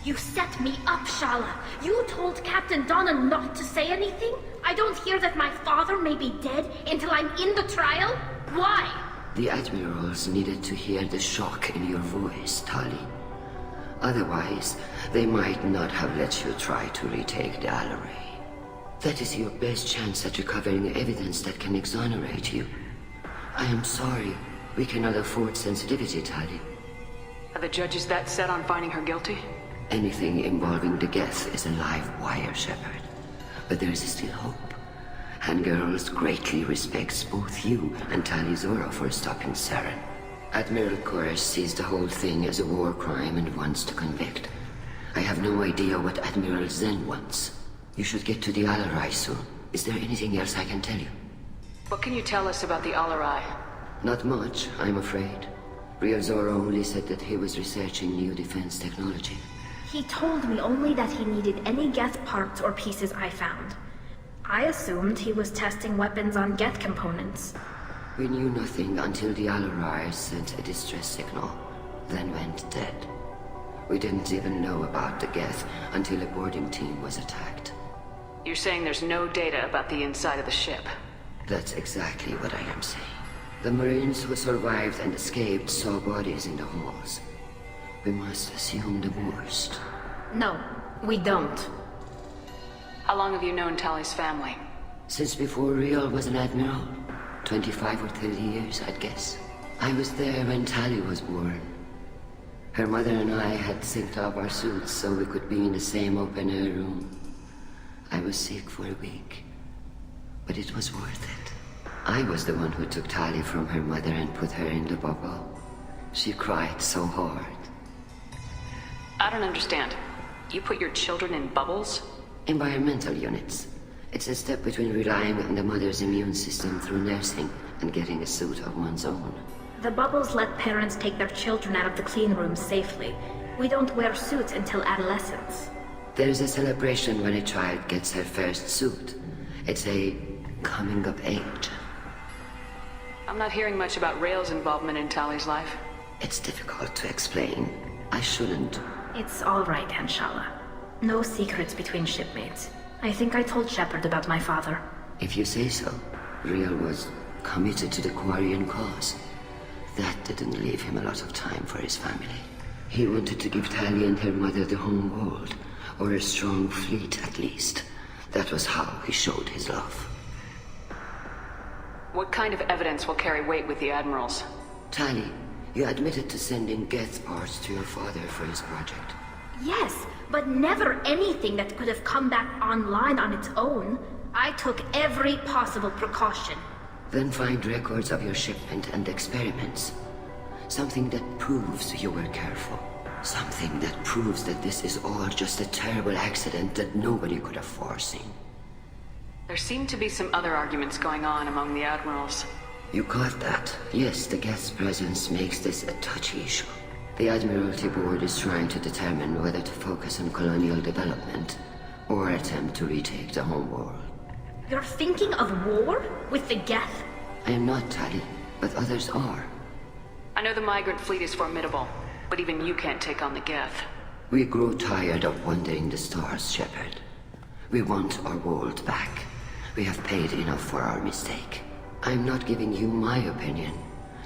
You set me up, Shala. You told Captain Donna not to say anything? I don't hear that my father may be dead until I'm in the trial? Why? The admirals needed to hear the shock in your voice, Tali. Otherwise, they might not have let you try to retake the Alarai. That is your best chance at recovering evidence that can exonerate you. I am sorry. We cannot afford sensitivity, Tali. Are the judges that set on finding her guilty? Anything involving the Geth is a live wire, Shepard. But there is still hope. Hangirls greatly respects both you and tali'zorah for stopping Saren. Admiral Koresh sees the whole thing as a war crime and wants to convict. I have no idea what Admiral Zen wants. You should get to the Alarai soon. Is there anything else I can tell you? What can you tell us about the Alarai? Not much, I'm afraid. Zora only said that he was researching new defense technology. He told me only that he needed any Geth parts or pieces I found. I assumed he was testing weapons on Geth components. We knew nothing until the Alarai sent a distress signal, then went dead. We didn't even know about the Geth until a boarding team was attacked. You're saying there's no data about the inside of the ship? That's exactly what I am saying. The Marines who survived and escaped saw bodies in the halls. We must assume the worst. No, we don't. How long have you known Tali's family? Since before Riel was an admiral. 25 or 30 years, I'd guess. I was there when Tali was born. Her mother and I had synced up our suits so we could be in the same open-air room. I was sick for a week, but it was worth it. I was the one who took Tali from her mother and put her in the bubble. She cried so hard. I don't understand. You put your children in bubbles? Environmental units. It's a step between relying on the mother's immune system through nursing and getting a suit of one's own. The bubbles let parents take their children out of the clean rooms safely. We don't wear suits until adolescence. There's a celebration when a child gets her first suit. It's a coming of age. I'm not hearing much about Rael's involvement in Tali's life. It's difficult to explain. I shouldn't. It's all right, Hanshala. No secrets between shipmates. I think I told Shepard about my father. If you say so. Riel was committed to the Quarian cause. That didn't leave him a lot of time for his family. He wanted to give Tali and her mother the home world, or a strong fleet at least. That was how he showed his love. What kind of evidence will carry weight with the admirals? Tali, you admitted to sending Geth parts to your father for his project. Yes, but never anything that could have come back online on its own. I took every possible precaution. Then find records of your shipment and experiments. Something that proves you were careful. Something that proves that this is all just a terrible accident that nobody could have foreseen. There seem to be some other arguments going on among the admirals. You caught that? Yes, the Geth's presence makes this a touchy issue. The Admiralty Board is trying to determine whether to focus on colonial development or attempt to retake the home world. You're thinking of war? With the Geth? I am not, Tali, but others are. I know the migrant fleet is formidable, but even you can't take on the Geth. We grow tired of wandering the stars, Shepard. We want our world back. We have paid enough for our mistake. I'm not giving you my opinion.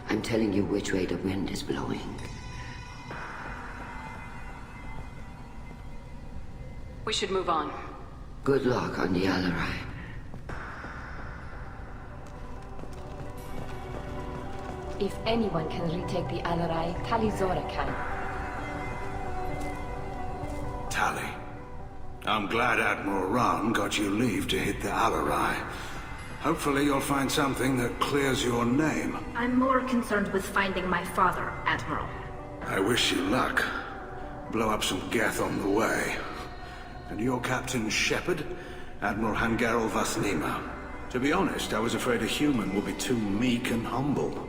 I'm telling you which way the wind is blowing. We should move on. Good luck on the Alarai. If anyone can retake the Alarai, tali'zorah can. Tali, I'm glad Admiral Rahn got you leave to hit the Alarai. Hopefully you'll find something that clears your name. I'm more concerned with finding my father, Admiral. I wish you luck. Blow up some Geth on the way. And your Captain Shepard, Admiral Hangarel Vasnima. To be honest, I was afraid a human would be too meek and humble.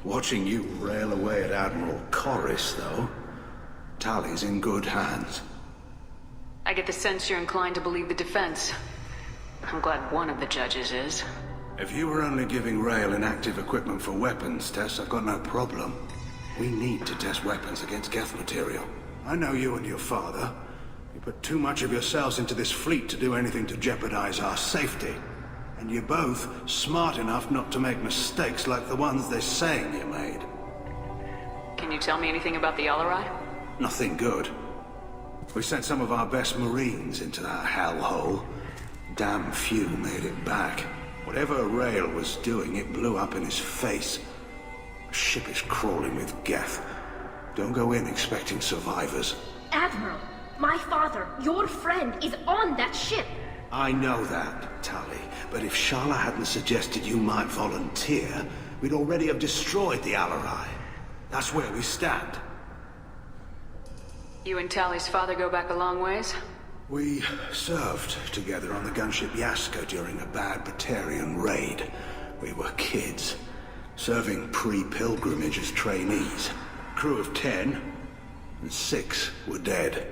Watching you rail away at Admiral Koris, though, Tali's in good hands. I get the sense you're inclined to believe the defense. I'm glad one of the judges is. If you were only giving Rael inactive equipment for weapons tests, I've got no problem. We need to test weapons against Geth material. I know you and your father. You put too much of yourselves into this fleet to do anything to jeopardize our safety. And you're both smart enough not to make mistakes like the ones they're saying you made. Can you tell me anything about the Alarai? Nothing good. We sent some of our best Marines into that hellhole. Damn few made it back. Whatever Rail was doing, it blew up in his face. The ship is crawling with Geth. Don't go in expecting survivors. Admiral, my father, your friend, is on that ship. I know that, Tali, but if Shala hadn't suggested you might volunteer, we'd already have destroyed the Alarai. That's where we stand. You and Tali's father go back a long ways? We served together on the gunship Yaska during a bad Batarian raid. We were kids, serving pre-pilgrimage as trainees. Crew of 10, and 6 were dead.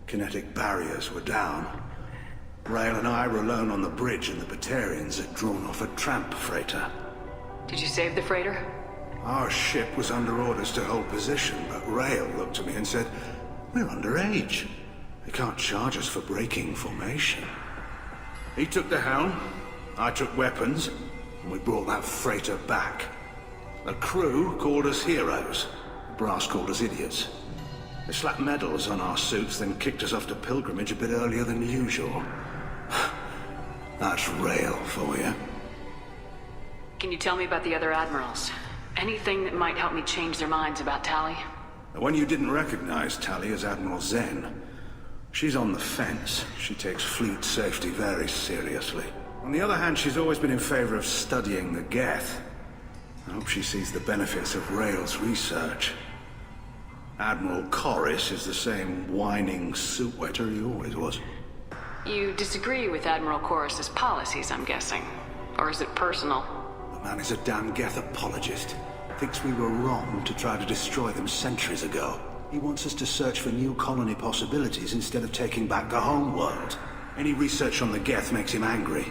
Kinetic barriers were down. Rail and I were alone on the bridge, and the Batarians had drawn off a tramp freighter. Did you save the freighter? Our ship was under orders to hold position, but Rail looked at me and said, "We're underage. They can't charge us for breaking formation." He took the helm, I took weapons, and we brought that freighter back. The crew called us heroes. The brass called us idiots. They slapped medals on our suits, then kicked us off to pilgrimage a bit earlier than usual. That's Rail for you. Can you tell me about the other admirals? Anything that might help me change their minds about Tali? The one you didn't recognize, Tali, is Admiral Zen. She's on the fence. She takes fleet safety very seriously. On the other hand, she's always been in favor of studying the Geth. I hope she sees the benefits of Rail's research. Admiral Corris is the same whining suit wetter he always was. You disagree with Admiral Corris's policies, I'm guessing. Or is it personal? The man is a damn Geth apologist. Thinks we were wrong to try to destroy them centuries ago. He wants us to search for new colony possibilities instead of taking back the home world. Any research on the Geth makes him angry.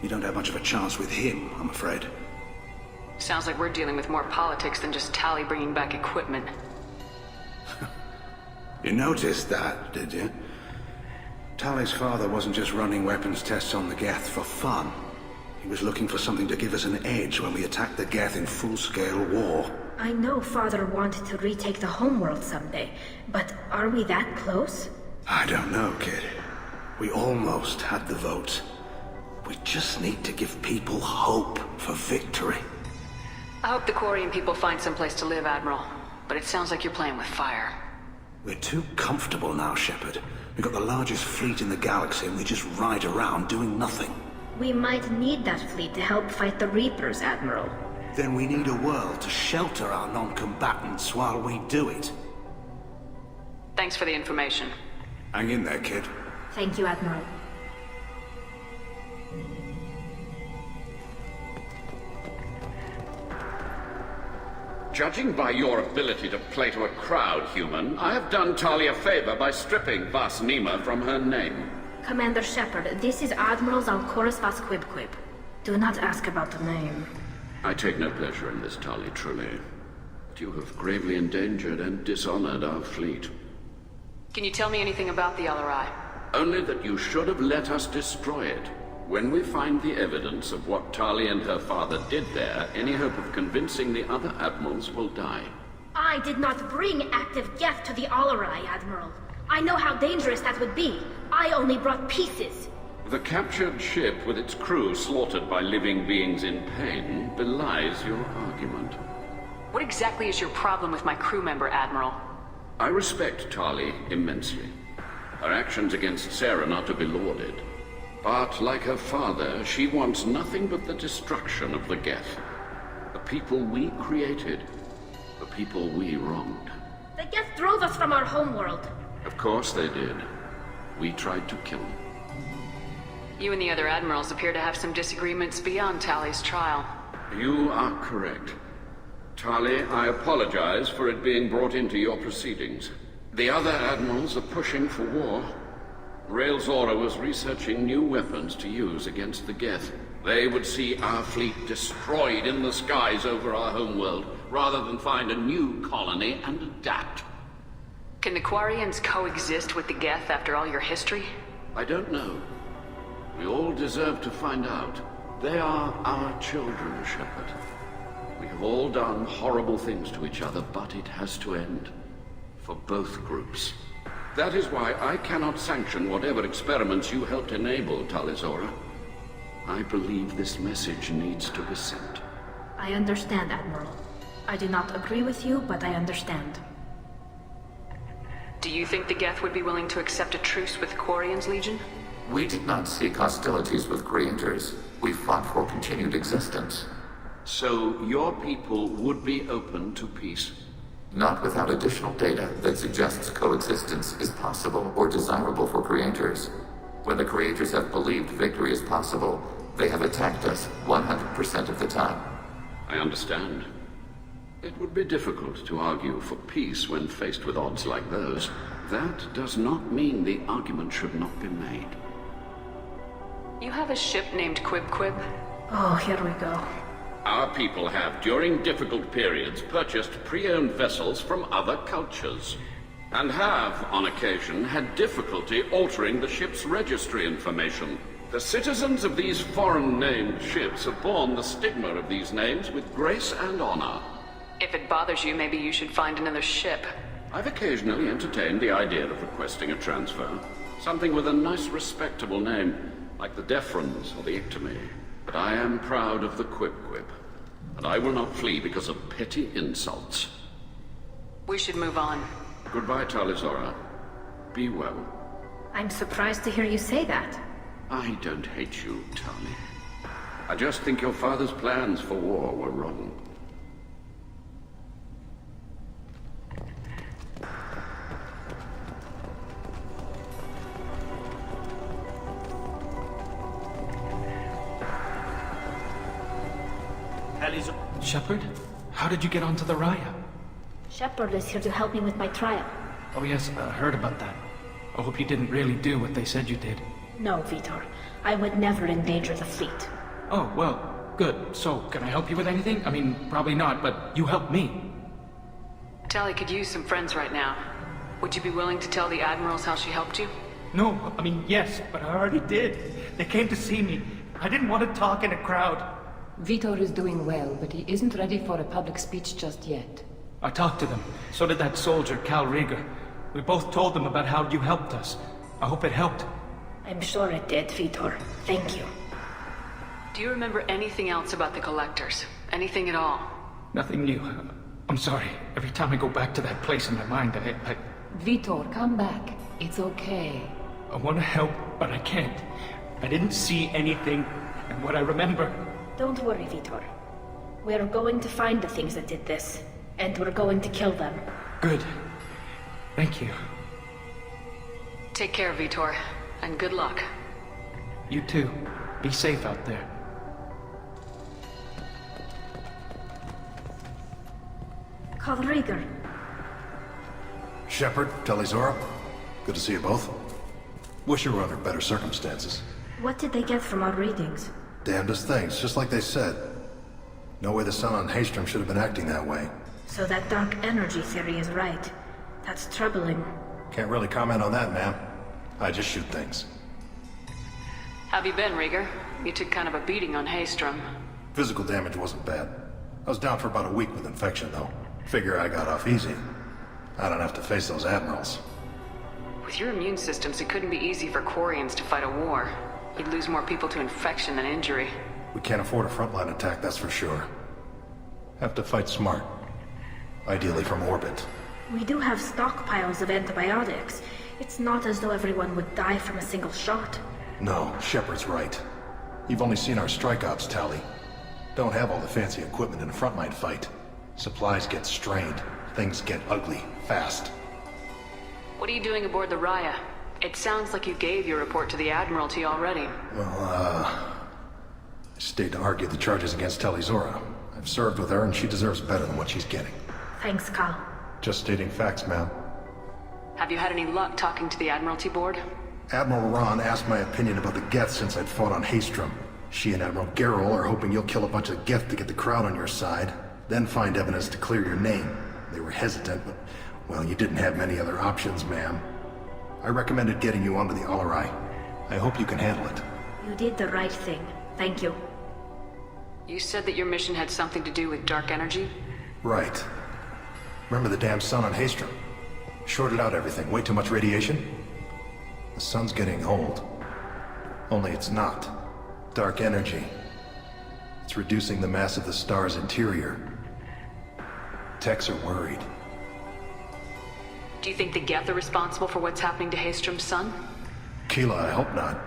You don't have much of a chance with him, I'm afraid. Sounds like we're dealing with more politics than just Tali bringing back equipment. You noticed that, did you? Tali's father wasn't just running weapons tests on the Geth for fun. He was looking for something to give us an edge when we attacked the Geth in full-scale war. I know Father wanted to retake the homeworld someday, but are we that close? I don't know, kid. We almost had the votes. We just need to give people hope for victory. I hope the Quarian people find someplace to live, Admiral. But it sounds like you're playing with fire. We're too comfortable now, Shepard. We've got the largest fleet in the galaxy and we just ride around doing nothing. We might need that fleet to help fight the Reapers, Admiral. Then we need a world to shelter our non-combatants while we do it. Thanks for the information. Hang in there, kid. Thank you, Admiral. Judging by your ability to play to a crowd, human, I have done Tali a favor by stripping Vas Nima from her name. Commander Shepard, this is Admiral Zalcorus Vas Quibquib. Do not ask about the name. I take no pleasure in this, Tali, truly. But you have gravely endangered and dishonored our fleet. Can you tell me anything about the Alarai? Only that you should have let us destroy it. When we find the evidence of what Tali and her father did there, any hope of convincing the other admirals will die. I did not bring active Geth to the Alarai, Admiral. I know how dangerous that would be. I only brought pieces. The captured ship with its crew slaughtered by living beings in pain belies your argument. What exactly is your problem with my crew member, Admiral? I respect Tali immensely. Her actions against Saren are to be lauded. But like her father, she wants nothing but the destruction of the Geth. The people we created. The people we wronged. The Geth drove us from our homeworld. Of course they did. We tried to kill them. You and the other admirals appear to have some disagreements beyond Tali's trial. You are correct. Tali, I apologize for it being brought into your proceedings. The other admirals are pushing for war. Tali'zorah was researching new weapons to use against the Geth. They would see our fleet destroyed in the skies over our homeworld, rather than find a new colony and adapt. Can the Quarians coexist with the Geth after all your history? I don't know. We all deserve to find out. They are our children, Shepard. We have all done horrible things to each other, but it has to end. For both groups. That is why I cannot sanction whatever experiments you helped enable, tali'zorah. I believe this message needs to be sent. I understand, Admiral. I do not agree with you, but I understand. Do you think the Geth would be willing to accept a truce with Quarian's Legion? We did not seek hostilities with creators. We fought for continued existence. So your people would be open to peace? Not without additional data that suggests coexistence is possible or desirable for creators. When the creators have believed victory is possible, they have attacked us 100% of the time. I understand. It would be difficult to argue for peace when faced with odds like those. That does not mean the argument should not be made. You have a ship named Quib? Oh, here we go. Our people have, during difficult periods, purchased pre-owned vessels from other cultures, and have, on occasion, had difficulty altering the ship's registry information. The citizens of these foreign-named ships have borne the stigma of these names with grace and honor. If it bothers you, maybe you should find another ship. I've occasionally entertained the idea of requesting a transfer. Something with a nice, respectable name, like the Defrons or the Ictomy. But I am proud of the Quib, and I will not flee because of petty insults. We should move on. Goodbye, tali'zorah. Be well. I'm surprised to hear you say that. I don't hate you, Tali. I just think your father's plans for war were wrong. Shepard? How did you get onto the Raya? Shepard is here to help me with my trial. Oh yes, I heard about that. I hope you didn't really do what they said you did. No, Vitor. I would never endanger the fleet. Oh, well, good. So, can I help you with anything? I mean, probably not, but you helped me. Tali could use some friends right now. Would you be willing to tell the Admirals how she helped you? No, I mean, yes, but I already did. They came to see me. I didn't want to talk in a crowd. Vitor is doing well, but he isn't ready for a public speech just yet. I talked to them. So did that soldier, Cal Rieger. We both told them about how you helped us. I hope it helped. I'm sure it did, Vitor. Thank you. Do you remember anything else about the Collectors? Anything at all? Nothing new. I'm sorry. Every time I go back to that place in my mind, I Vitor, come back. It's okay. I want to help, but I can't. I didn't see anything, and what I remember... Don't worry, Vitor. We're going to find the things that did this, and we're going to kill them. Good. Thank you. Take care, Vitor, and good luck. You too. Be safe out there. Cal Rieger. Shepard, tali'zorah. Good to see you both. Wish you were under better circumstances. What did they get from our readings? Damnedest things, just like they said. No way the sun on Haystrom should have been acting that way. So that dark energy theory is right. That's troubling. Can't really comment on that, ma'am. I just shoot things. Have you been, Rieger? You took kind of a beating on Haystrom. Physical damage wasn't bad. I was down for about a week with infection, though. Figure I got off easy. I don't have to face those admirals. With your immune systems, it couldn't be easy for Quarians to fight a war. You'd lose more people to infection than injury. We can't afford a frontline attack, that's for sure. Have to fight smart. Ideally from orbit. We do have stockpiles of antibiotics. It's not as though everyone would die from a single shot. No, Shepard's right. You've only seen our strike ops, Tali. Don't have all the fancy equipment in a frontline fight. Supplies get strained. Things get ugly, fast. What are you doing aboard the Raya? It sounds like you gave your report to the Admiralty already. Well, I stayed to argue the charges against tali'zorah. I've served with her and she deserves better than what she's getting. Thanks, Cal. Just stating facts, ma'am. Have you had any luck talking to the Admiralty board? Admiral Ron asked my opinion about the Geth since I'd fought on Haystrom. She and Admiral Garrel are hoping you'll kill a bunch of Geth to get the crowd on your side, then find evidence to clear your name. They were hesitant, but Well, you didn't have many other options, ma'am. I recommended getting you onto the Alarai. I hope you can handle it. You did the right thing. Thank you. You said that your mission had something to do with dark energy? Right. Remember the damn sun on Haestrom? Shorted out everything. Way too much radiation? The sun's getting old. Only it's not. Dark energy. It's reducing the mass of the star's interior. Techs are worried. Do you think the Geth are responsible for what's happening to Haestrom's sun? Keela, I hope not.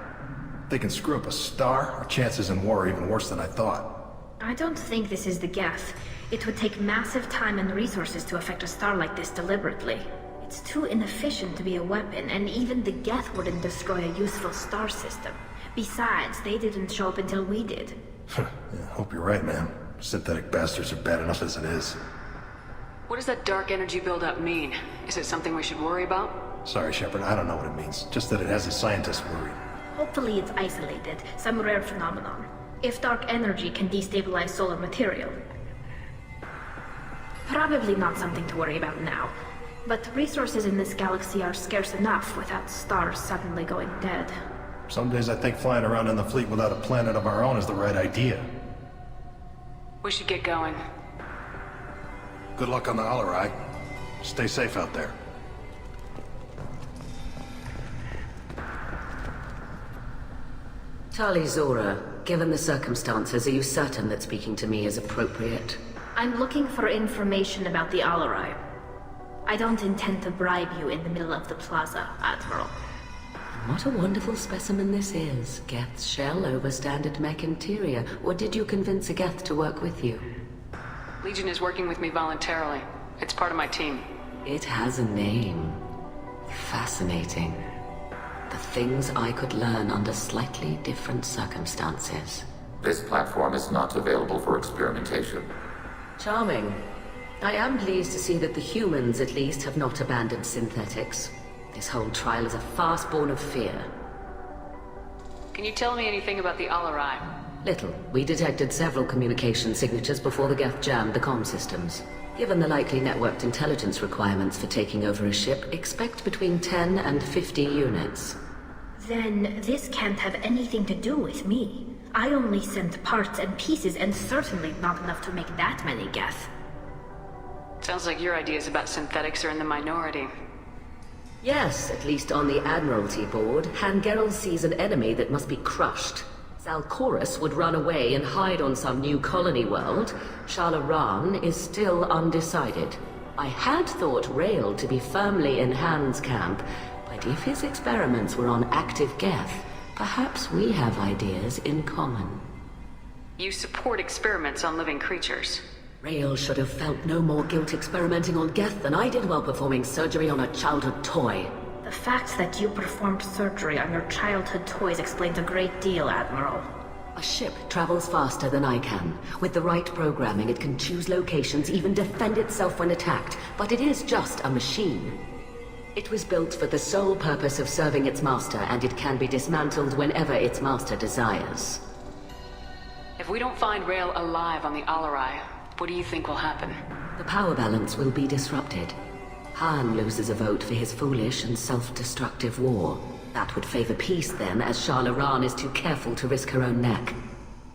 If they can screw up a star, our chances in war are even worse than I thought. I don't think this is the Geth. It would take massive time and resources to affect a star like this deliberately. It's too inefficient to be a weapon, and even the Geth wouldn't destroy a useful star system. Besides, they didn't show up until we did. Yeah, hope you're right, man. Synthetic bastards are bad enough as it is. What does that dark energy buildup mean? Is it something we should worry about? Sorry, Shepard, I don't know what it means. Just that it has the scientists worried. Hopefully it's isolated, some rare phenomenon. If dark energy can destabilize solar material. Probably not something to worry about now. But resources in this galaxy are scarce enough without stars suddenly going dead. Some days I think flying around in the fleet without a planet of our own is the right idea. We should get going. Good luck on the Alarai. Stay safe out there. Tali'zorah, given the circumstances, are you certain that speaking to me is appropriate? I'm looking for information about the Alarai. I don't intend to bribe you in the middle of the plaza, Admiral. What a wonderful specimen this is. Geth's shell over standard mech interior. Or did you convince a Geth to work with you? Legion is working with me voluntarily. It's part of my team. It has a name. Fascinating. The things I could learn under slightly different circumstances. This platform is not available for experimentation. Charming. I am pleased to see that the humans, at least, have not abandoned synthetics. This whole trial is a farce born of fear. Can you tell me anything about the Alarai? Little. We detected several communication signatures before the Geth jammed the comm systems. Given the likely networked intelligence requirements for taking over a ship, expect between 10 and 50 units. Then this can't have anything to do with me. I only sent parts and pieces, and certainly not enough to make that many Geth. Sounds like your ideas about synthetics are in the minority. Yes, at least on the Admiralty board, Hangerel sees an enemy that must be crushed. Zalcorus would run away and hide on some new colony world. Shalaran is still undecided. I had thought Rael to be firmly in Han's camp, but if his experiments were on active Geth, perhaps we have ideas in common. You support experiments on living creatures. Rael should have felt no more guilt experimenting on Geth than I did while performing surgery on a childhood toy. The fact that you performed surgery on your childhood toys explains a great deal, Admiral. A ship travels faster than I can. With the right programming, it can choose locations, even defend itself when attacked. But it is just a machine. It was built for the sole purpose of serving its master, and it can be dismantled whenever its master desires. If we don't find Rael alive on the Alarai, what do you think will happen? The power balance will be disrupted. Han loses a vote for his foolish and self-destructive war. That would favor peace then, as Shalaran is too careful to risk her own neck.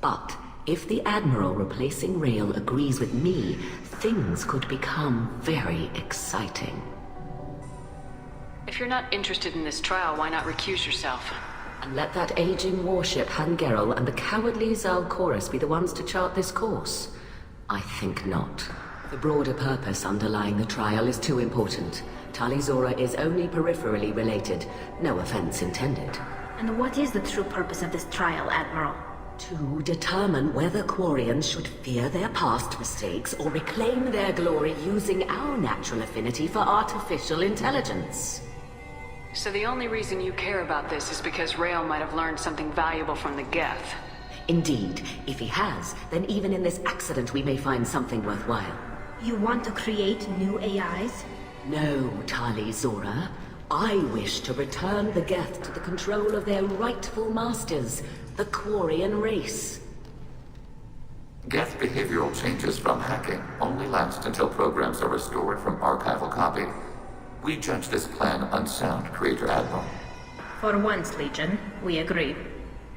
But if the Admiral replacing Rael agrees with me, things could become very exciting. If you're not interested in this trial, why not recuse yourself? And let that aging warship Hangerel and the cowardly Zalcorus be the ones to chart this course? I think not. The broader purpose underlying the trial is too important. Tali'zorah is only peripherally related. No offense intended. And what is the true purpose of this trial, Admiral? To determine whether Quarians should fear their past mistakes or reclaim their glory using our natural affinity for artificial intelligence. So the only reason you care about this is because Rael might have learned something valuable from the Geth. Indeed. If he has, then even in this accident we may find something worthwhile. You want to create new AIs? No, Tali'zorah. I wish to return the Geth to the control of their rightful masters, the Quarian race. Geth behavioral changes from hacking only last until programs are restored from archival copy. We judge this plan unsound, Creator Admiral. For once, Legion, we agree.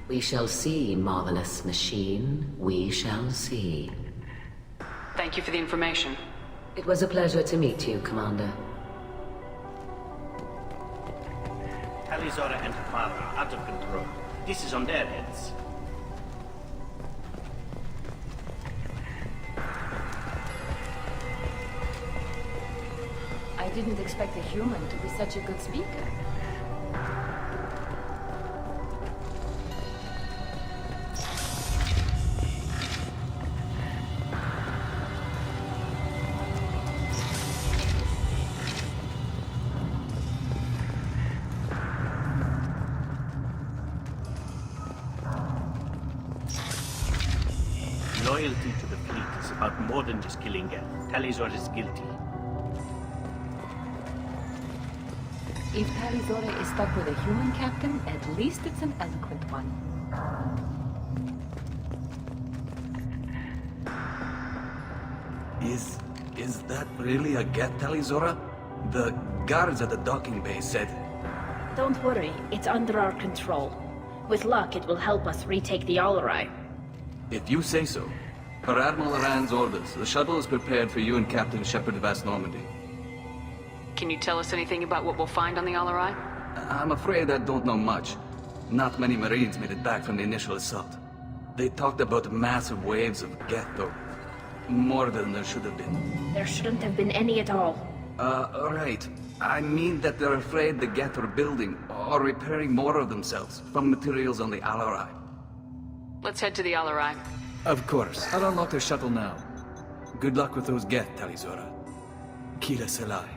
We shall see, marvelous machine. We shall see. Thank you for the information. It was a pleasure to meet you, Commander. Tali'zorah and her father are out of control. This is on their heads. I didn't expect a human to be such a good speaker. Loyalty to the fleet is about more than just killing Geth. Tali'zorah is guilty. If tali'zorah is stuck with a human captain, at least it's an eloquent one. Is that really a Geth, tali'zorah? The guards at the docking bay said... Don't worry, it's under our control. With luck, it will help us retake the Alarai. If you say so. Per Admiral Rand's orders, the shuttle is prepared for you and Captain Shepard of Vast Normandy. Can you tell us anything about what we'll find on the Alarai? I'm afraid I don't know much. Not many Marines made it back from the initial assault. They talked about massive waves of Geth, though. More than there should have been. There shouldn't have been any at all. Right. I mean that they're afraid the Geth are building or repairing more of themselves from materials on the Alarai. Let's head to the Alarai. Of course. I'll unlock the shuttle now. Good luck with those Geth, tali'zorah. Kira Selai.